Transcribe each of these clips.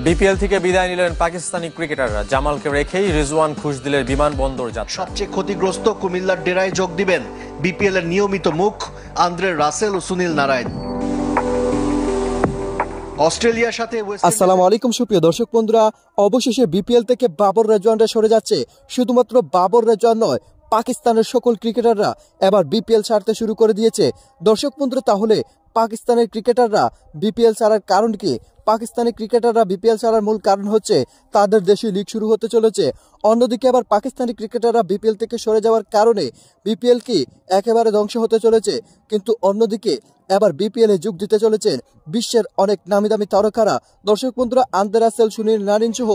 BPL থেকে বিদায় নিলেন পাকিস্তানি ক্রিকেটাররা। জামালকে রেখেই রিজওয়ান খুশদিলের বিমানবন্দর যাত্রা। সবচেয়ে ক্ষতিগ্রস্ত কুমিল্লার ডেরায় যোগ দিবেন বিপিএল এর নিয়মিত মুখ আন্দ্রে রাসেল ও সুনীল নারায়ণ। অস্ট্রেলিয়ার সাথে আসসালামু আলাইকুম সুপ্রিয় দর্শক বন্ধুরা, অবশেষে বিপিএল থেকে বাবর রেজওয়ানরা সরে যাচ্ছে। শুধুমাত্র বাবর রেজওয়ান নয়, পাকিস্তানের সকল ক্রিকেটাররা এবার বিপিএল ছাড়তে শুরু করে দিয়েছে। দর্শক বন্ধুরা, তাহলে পাকিস্তানের ক্রিকেটাররা বিপিএল ছাড়ার কারণ কি? পাকিস্তানি ক্রিকেটাররা বিপিএল ছাড়ার মূল কারণ হচ্ছে তাদের দেশে লিগ শুরু হতে চলেছে। অন্যদিকে আবার পাকিস্তানি ক্রিকেটাররা বিপিএল থেকে সরে যাওয়ার কারণে বিপিএল কি একেবারে ধ্বংস হতে চলেছে। কিন্তু অন্যদিকে এবার বিপিএল এ যোগ দিতে চলেছেন বিশ্বের অনেক নামি দামি তারকারা। দর্শক বন্ধুরা, আন্দ্রে রাসেল, সুনীল নারায়ণ সহ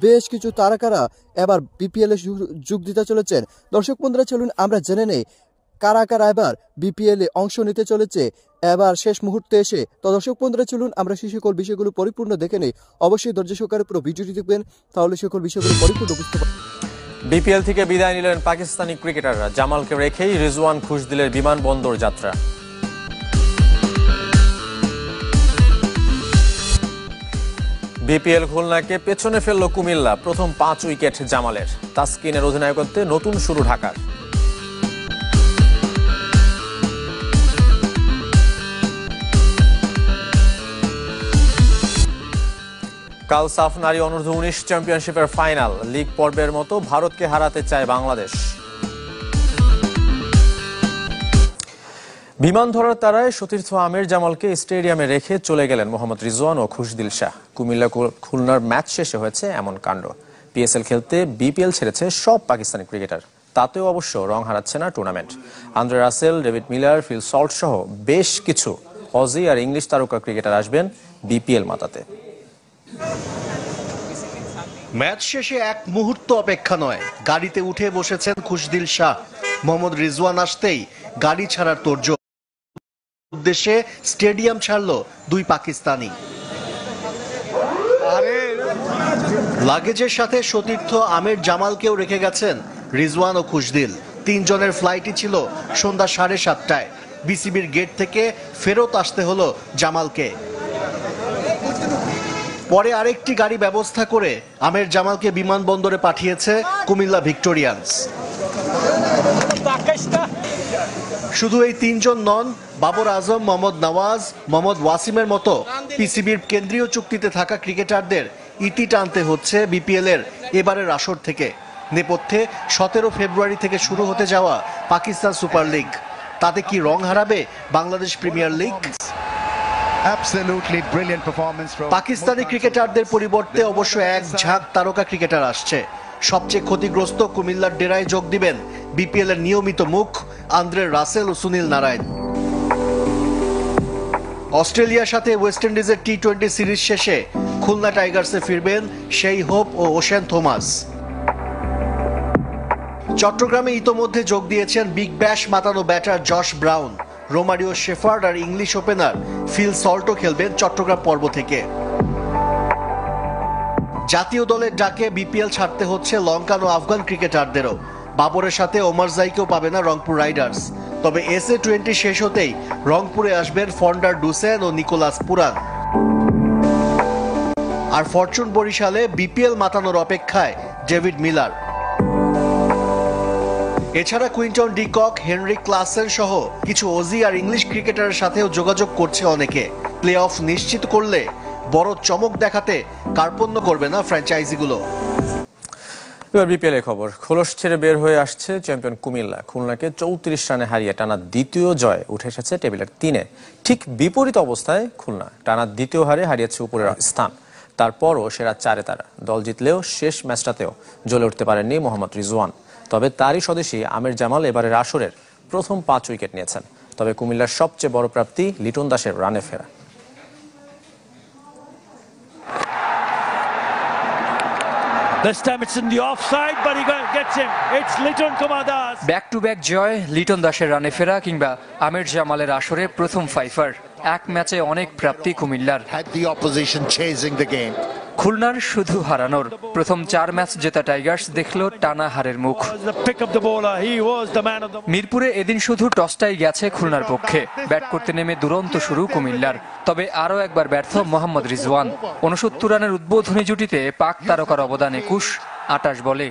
বেশ কিছু তারকারা এবার বিপিএল এ যোগ দিতে চলেছেন। দর্শক বন্ধুরা, চলুন আমরা জেনে নেই কারা কারা এবার বিপিএল এ অংশ নিতে চলেছে এবার শেষ মুহূর্তে এসে। তো দর্শক বন্ধুরা, চলুন আমরা সেই সকল বিষয়গুলো পরিপূর্ণ দেখে নেই। অবশ্যই ধৈর্য সহকারে পুরো ভিডিওটি দেখবেন, তাহলে সকল বিষয়গুলো পরিপূর্ণ বুঝতে পারবেন। বিপিএল থেকে বিদায় নিলেন পাকিস্তানি ক্রিকেটাররা। জামালকে রেখেই রিজওয়ান খুশদিলের বিমানবন্দর যাত্রা। বিপিএল খুলনাকে পেছনে ফেলল কুমিল্লা। প্রথম 5 উইকেট জামালের। তাসকিনের অধিনায়কত্বে নতুন শুরু ঢাকার। কাল সাফ নারী অনূর্ধ্ব-19 চ্যাম্পিয়নশিপের ফাইনাল। লিগ পর্বের মতো ভারতকে হারাতে চায় বাংলাদেশ। বিমান ধরার তারায় সতীর্থ আমির জামালকে স্টেডিয়ামে রেখে চলে গেলেন মোহাম্মদ রিজওয়ান ও খুশদিল শাহ। কুমিল্লা খুলনার ম্যাচ শেষে হয়েছে এমন কাণ্ড। পিএসএল খেলতে বিপিএল ছেড়েছে সব পাকিস্তানি ক্রিকেটার। তাতেও অবশ্য রং হারাচ্ছে না tournament. Andre Russell, David Miller, Phil Salt সহ বেশ কিছু অজি আর ইংলিশ তারকা ক্রিকেটার আসবেন বিপিএল মাতাতে। ম্যাচ শেষে এক মুহূর্ত অপেক্ষা নয়, গাড়িতে উঠে বসেছেন খুশদিল শাহ। মোহাম্মদ রিজওয়ান আসতেই গাড়ি ছাড়ার তোড়জোড়। উদ্দেশ্যে স্টেডিয়াম ছাড়ল দুই পাকিস্তানি। লাগেজের সাথে সতীর্থ আমির জামালকেও রেখে গেছেন রিজওয়ান ও খুশদিল। 3 জনের ফ্লাইটই ছিল সন্ধ্যা 7:30টায়। বিসিবির গেট থেকে ফেরত আসতে হলো জামালকে। পরে আরেকটি গাড়ি ব্যবস্থা করে আমির জামালকে বিমানবন্দরে পাঠিয়েছে কুমিল্লা ভিক্টোরিয়ান্স। শুধু এই 3 জন নন, বাবর আজম, মোহাম্মদ নওয়াজ, মোহাম্মদ ওয়াসিমের মতো পিসিবির কেন্দ্রীয় চুক্তিতে থাকা ক্রিকেটারদের ইতি টানতে হচ্ছে বিপিএল এর এবারের আসর থেকে। নেপথ্যে 17 ফেব্রুয়ারি থেকে শুরু হতে যাওয়া পাকিস্তান সুপার লিগ। তাতে কি রং হারাবে বাংলাদেশ প্রিমিয়ার লিগ? পাকিস্তানি ক্রিকেটারদের পরিবর্তে অবশ্য এক ঝাঁক তারকা ক্রিকেটার আসছে। সবচেয়ে ক্ষতিগ্রস্ত কুমিল্লার ডেরায় যোগ দিবেন বিপিএল এর নিয়মিত মুখ আন্দ্রে রাসেল ও সুনীল নারায়ণ। অস্ট্রেলিয়ার সাথে ওয়েস্ট ইন্ডিজের টি-20 সিরিজ শেষে খুলনা টাইগার্সে ফিরবেন শেই হোপ ও ওশেন থমাস। চট্টগ্রামে ইতোমধ্যে যোগ দিয়েছেন বিগ ব্যাশ মাতানো batter Josh Brown. Romario Shepherd আর ইংলিশ ওপেনার ফিল সল্টও খেলবেন চট্টগ্রাম পর্ব থেকে। জাতীয় দলের ডাকে বিপিএল ছাড়তে হচ্ছে লঙ্কান ও আফগান ক্রিকেটারদেরও। বাবরের সাথে ওমর জাইকেও পাবে না রংপুর রাইডার্স। তবে SA-20 শেষ হতেই রংপুরে আসবেন ফন্ডার ডুসেন ও নিকোলাস পুরান। আর ফরচুন বরিশালে বিপিএল মাতানোর অপেক্ষায় ডেভিড মিলার। এছাড়া কুইন্টন ডিকক, হেনরি ক্লাসেন সহ কিছু অজি আর ইংলিশ ক্রিকেটারের সাথেও যোগাযোগ করছে অনেকে। প্লে অফ নিশ্চিত করলে বড় চমক দেখাতে কার্পণ্য করবে না ফ্র্যাঞ্চাইজিগুলো। এবার বিপিএল এর খবর। খোলস ছেড়ে বের হয়ে আসছে চ্যাম্পিয়ন কুমিল্লা। খুলনাকে 34 রানে হারিয়ে টানা দ্বিতীয় জয় উঠে এসেছে টেবিলের 3-এ। ঠিক বিপরীত অবস্থায় খুলনা টানা দ্বিতীয় হারে হারিয়েছে উপরের স্থান। তারপরও সেরা 4-এ তারা। দল জিতলেও শেষ ম্যাচটাতেও জ্বলে উঠতে পারেননি মোহাম্মদ রিজওয়ান। তবে তারই স্বদেশী আমির জামাল এবারের আসরের প্রথম 5 উইকেট নিয়েছেন। তবে কুমিল্লার সবচেয়ে বড় প্রাপ্তি লিটন দাসের রানে ফেরা। This time it's in the offside, but he gets him. It's Liton Kumar Das. Back to back জয়, লিটন দাসের রানে ফেরা কিংবা আমির জামালের আসরে প্রথম ফাইফার। এক ম্যাচে অনেক প্রাপ্তি কুমিল্লার। Had the opposition chasing the game. খুলনার শুধু হারানোর প্রথম 4 ম্যাচ জেতা টাইগার্স দেখলো টানা হারের মুখ। মিরপুরে এদিন শুধু টসটাই গেছে খুলনার পক্ষে। ব্যাট করতে নেমে দুরন্ত শুরু কুমিল্লার, তবে আরও একবার ব্যর্থ মোহাম্মদ রিজওয়ান। 69 রানের উদ্বোধনী জুটিতে পাক তারকার অবদান 21-28 বলে।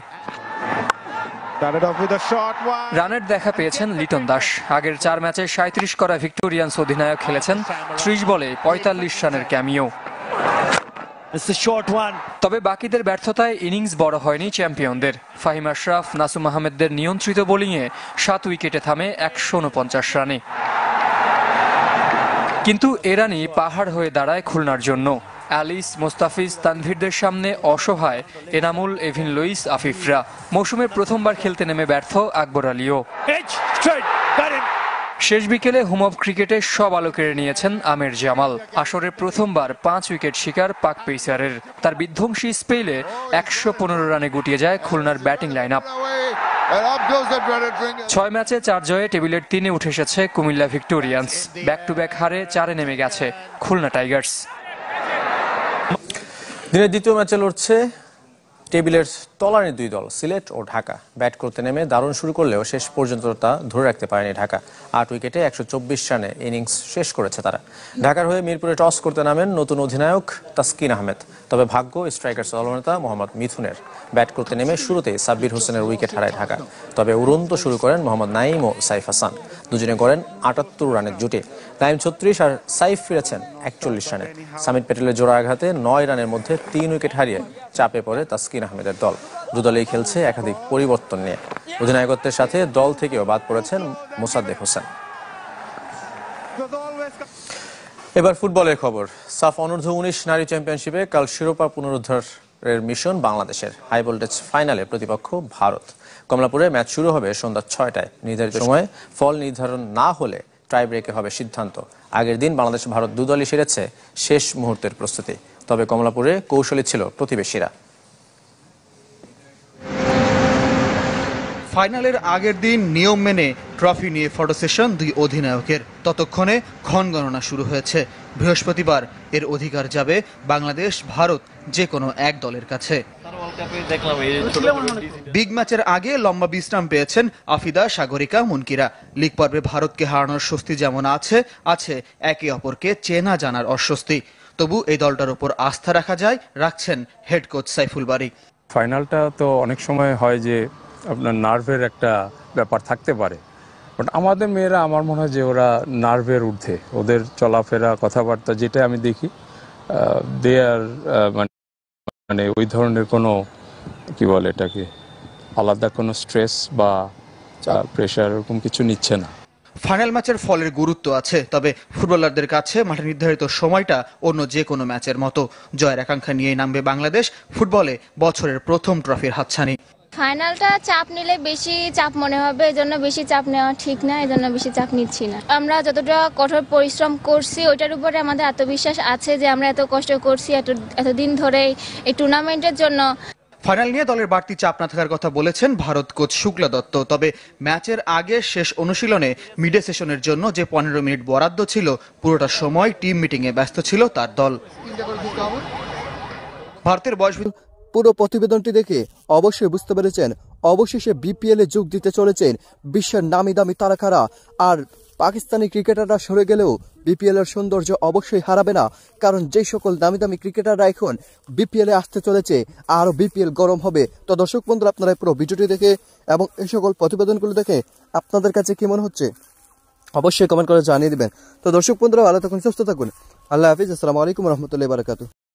রানের দেখা পেয়েছেন লিটন দাস। আগের 4 ম্যাচে 37 করা ভিক্টোরিয়ান্স অধিনায়ক খেলেছেন 30 বলে 45 রানের ক্যামিও। তবে বাকিদের ব্যর্থতায় ইনিংস বড় হয়নি চ্যাম্পিয়নদের। ফাহিম আশরাফ, নাসুম আহমেদদের নিয়ন্ত্রিত বোলিংয়ে 7 উইকেটে থামে 149 রানে। কিন্তু এ রানই পাহাড় হয়ে দাঁড়ায় খুলনার জন্য। অ্যালিস, মোস্তাফিজ, তানভীরদের সামনে অসহায় এনামুল, এভিন লুইস, আফিফরা। মৌসুমে প্রথমবার খেলতে নেমে ব্যর্থ আকবর আলীও। শেষ বিকেলে হোম অফ ক্রিকেটে সব আলো কেড়ে নিয়েছেন আমির জামাল। আসরের প্রথমবার 5 উইকেট শিকার পাক পেসারের। তার বিধ্বংসী স্পেলে 115 রানে গুটিয়ে যায় খুলনার ব্যাটিং লাইন আপ। 6 ম্যাচে 4 জয়ে টেবিলের 3-এ উঠে এসেছে Comilla Victorians. Back to back হারে 4-এ নেমে গেছে খুলনা টাইগার্স। দিনের দ্বিতীয় ম্যাচে লড়ছে টেবিলের তলানির 2 দল, সিলেট ও ঢাকা। ব্যাট করতে নেমে দারুণ শুরু করলেও শেষ পর্যন্ত তা ধরে রাখতে পারেনি ঢাকা। 8 উইকেটে 124 রানে ইনিংস শেষ করেছে তারা। ঢাকার হয়ে মিরপুরে টস করতে নামেন নতুন অধিনায়ক তাসকিন আহমেদ। তবে ভাগ্য স্ট্রাইকার্স দলনেতা মোহাম্মদ মিথুনের। ব্যাট করতে নেমে শুরুতেই সাব্বির হোসেনের উইকেট হারায় ঢাকা। তবে উড়ন্ত শুরু করেন মোহাম্মদ নাইম ও সাইফ হাসান। দুজনে করেন 78 রানের জুটি। নাইম 36 আর সাইফ ফিরেছেন 41 রানে। সামিত প্যাটেলের জোড়া আঘাতে 9 রানের মধ্যে 3 উইকেট হারিয়ে চাপে পড়ে তাসকিন আহমেদের দল। দুদলেই খেলছে একাধিক পরিবর্তন নিয়ে। অধিনায়কত্বের সাথে দল থেকেও বাদ পড়েছেন মোসাদ্দেক হোসেন। এবার ফুটবলের খবর। সাফ অনূর্ধ্ব 19 নারী চ্যাম্পিয়নশিপে কাল শিরোপা পুনরুদ্ধারের মিশন বাংলাদেশের। হাই ভোল্টেজ ফাইনালে প্রতিপক্ষ ভারত। কমলাপুরে ম্যাচ শুরু হবে সন্ধ্যা 6টায়। নির্ধারিত সময়ে ফল নির্ধারণ না হলে টাই ব্রেকে হবে সিদ্ধান্ত। আগের দিন বাংলাদেশ ভারত দুদলই সেরেছে শেষ মুহূর্তের প্রস্তুতি। তবে কমলাপুরে কৌশলী ছিল প্রতিবেশীরা। ফাইনালের আগের দিন নিয়ম মেনে ট্রফি নিয়ে ফটো সেশন 2 অধিনায়কের। ততক্ষণে ক্ষণ গণনা শুরু হয়েছে। বৃহস্পতিবার এর অধিকার যাবে বাংলাদেশ ভারত যে কোনো এক দলের কাছে। বিগ ম্যাচের আগে লম্বা বিশ্রাম পেয়েছেন আফিদা, সাগরিকা, মুনকিরা। লিগ পর্বে ভারতকে হারানোর স্বস্তি যেমন আছে একে অপরকে চেনা জানার অস্বস্তি। তবু এই দলটার উপর আস্থা রাখছেন হেড কোচ সাইফুল বারী। ফাইনালটা তো অনেক সময় হয় যে আপনার নার্ভের একটা ব্যাপার থাকতে পারে, বাট আমাদের মেয়েরা আমার মনে হয় যে ওরা নার্ভের ঊর্ধ্বে। ওদের চলাফেরা, কথাবার্তা যেটা আমি দেখি, দে আর মানে ওই ধরনের কোনো কি বলে এটাকে আলাদা কোনো স্ট্রেস বা প্রেশার এরকম কিছু নিচ্ছে না। ফাইনাল ম্যাচের ফলের গুরুত্ব আছে, তবে ফুটবলারদের কাছে মাঠে নির্ধারিত সময়টা অন্য যে কোনো ম্যাচের মতো। জয়ের আকাঙ্ক্ষা নিয়েই নামবে বাংলাদেশ। ফুটবলে বছরের প্রথম ট্রফির হাতছানি। ফাইনালটা চাপ নিলে বেশি চাপ মনে হবে, এজন্য বেশি চাপ নেওয়া ঠিক না, এজন্য বেশি চাপ নিচ্ছি না। আমরা যতটা কঠোর পরিশ্রম করছি ওইটার উপরে আমাদের আত্মবিশ্বাস আছে যে আমরা এত কষ্ট করছি এতদিন ধরে এই টুর্নামেন্টের জন্য। ফাইনাল নিয়ে দলের বাড়তি চাপ না থাকার কথা বলেছেন ভারত কোচ শুক্লা দত্ত। তবে ম্যাচের আগে শেষ অনুশীলনে মিডে সেশনের জন্য যে 15 মিনিট বরাদ্দ ছিল, পুরোটা সময় টিম মিটিংয়ে ব্যস্ত ছিল তার দল। ভারতের বয়স পুরো প্রতিবেদনটি দেখে অবশ্যই বুঝতে পেরেছেন অবশেষে বিপিএল এ যোগ দিতে চলেছেন বিশ্বের নামি দামি তারকারা। আর পাকিস্তানি ক্রিকেটাররা সরে গেলেও বিপিএল এর সৌন্দর্য অবশ্যই হারাবে না, কারণ যেই সকল দামি দামি ক্রিকেটাররা এখন বিপিএল এ আসতে চলেছে আরো বিপিএল গরম হবে। তো দর্শক বন্ধুরা, আপনারা পুরো ভিডিওটি দেখে এবং এই সকল প্রতিবেদনগুলো দেখে আপনাদের কাছে কি মনে হচ্ছে অবশ্যই কমেন্ট করে জানিয়ে দিবেন। তো দর্শক বন্ধুরা, ভালো থাকুন, সুস্থ থাকুন। আল্লাহ হাফিজ। আসসালামু আলাইকুম রহমতুল্লাহি ওয়া বারাকাতুহু।